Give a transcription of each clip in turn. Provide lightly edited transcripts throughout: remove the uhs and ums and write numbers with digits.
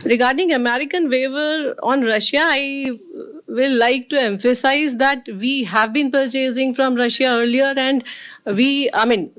Regarding American waiver on Russia, I will like to emphasize that we have been purchasing from Russia earlier, and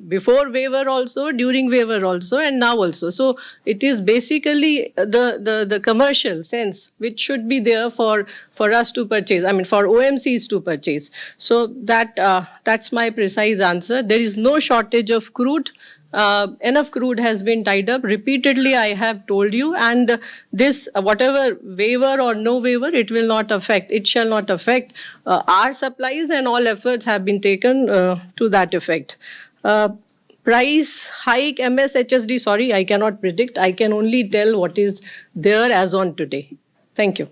before waiver also, during waiver also, and now also. So it is basically the commercial sense which should be there for us to purchase. For OMCs to purchase. So that's my precise answer. There is no shortage of crude. Enough crude has been tied up. Repeatedly, I have told you, and this, whatever waiver or no waiver, it shall not affect our supplies, and all efforts have been taken to that effect. Price hike, MSHSD, sorry, I cannot predict. I can only tell what is there as on today. Thank you.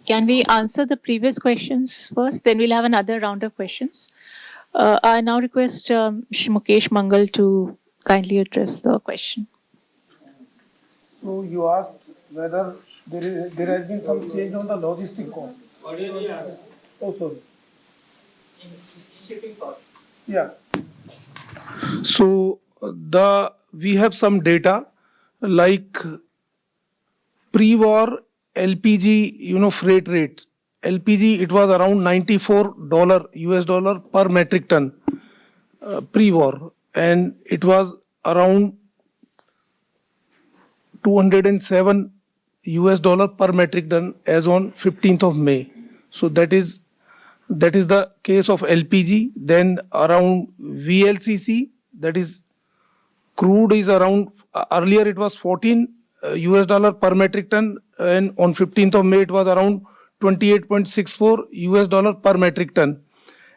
Can we answer the previous questions first? Then we'll have another round of questions. I now request Mukesh Mangal to kindly address the question. So you asked whether there has been some change on the logistic cost. Oh, sorry. In shipping cost. Yeah. So we have some data like pre-war LPG, freight rates. LPG, it was around $94 US per metric ton pre-war, and it was around $207 US per metric ton as on 15th of May. So that is the case of LPG. Then around VLCC, that is crude, is around, earlier it was $14 US per metric ton, and on 15th of May it was around $28.64 US per metric ton.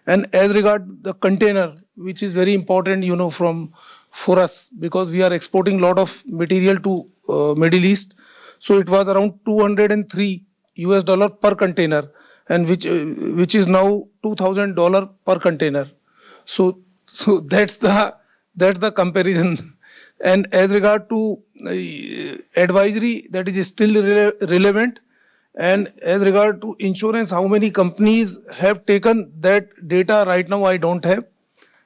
And as regard the container, which is very important, for us, because we are exporting a lot of material to Middle East. So it was around $203 US per container, and which is now $2,000 per container. So that's the comparison. And as regard to advisory, that is still relevant. And as regard to insurance, how many companies have taken that data right now, I don't have.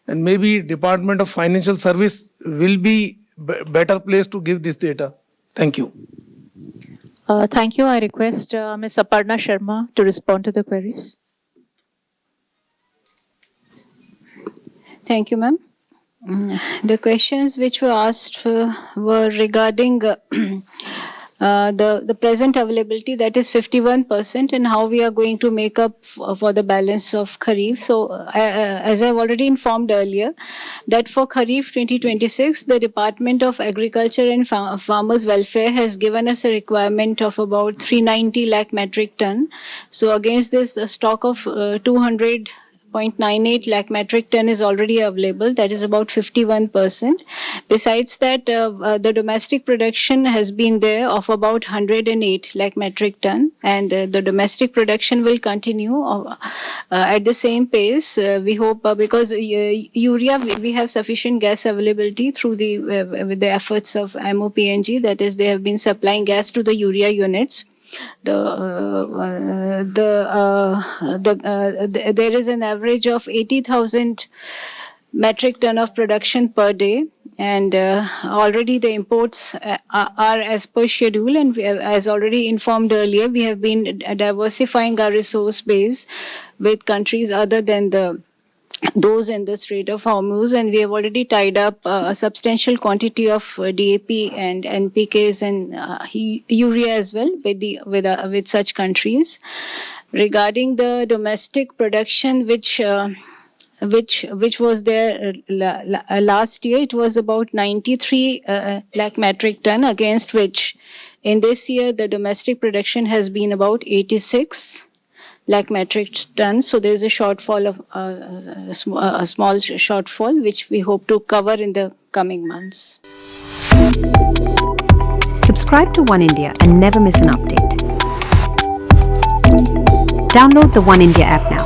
And maybe Department of Financial Service will be better place to give this data. Thank you. Thank you. I request Ms. Aparna Sharma to respond to the queries. Thank you, ma'am. The questions which were asked were regarding the present availability, that is 51%, and how we are going to make up for the balance of Kharif. So as I've already informed earlier, that for Kharif 2026, the Department of Agriculture and Farmers Welfare has given us a requirement of about 390 lakh metric ton. So against this, the stock of 200.98 lakh metric ton is already available. That is about 51%. Besides that, the domestic production has been there of about 108 lakh metric ton, and the domestic production will continue at the same pace. We hope because urea, we have sufficient gas availability through with the efforts of MOPNG. That is, they have been supplying gas to the urea units. There is an average of 80,000 metric ton of production per day, and already the imports are as per schedule, and as already informed earlier, we have been diversifying our resource base with countries other than those in the Strait of Hormuz, and we have already tied up a substantial quantity of DAP and NPKs and urea as well with such countries. Regarding the domestic production, which was there last year, it was about 93 lakh metric ton, against which in this year the domestic production has been about 86 lakh metric tons. So there is a shortfall of a small shortfall, which we hope to cover in the coming months. Subscribe to One India and never miss an update. Download the One India app now.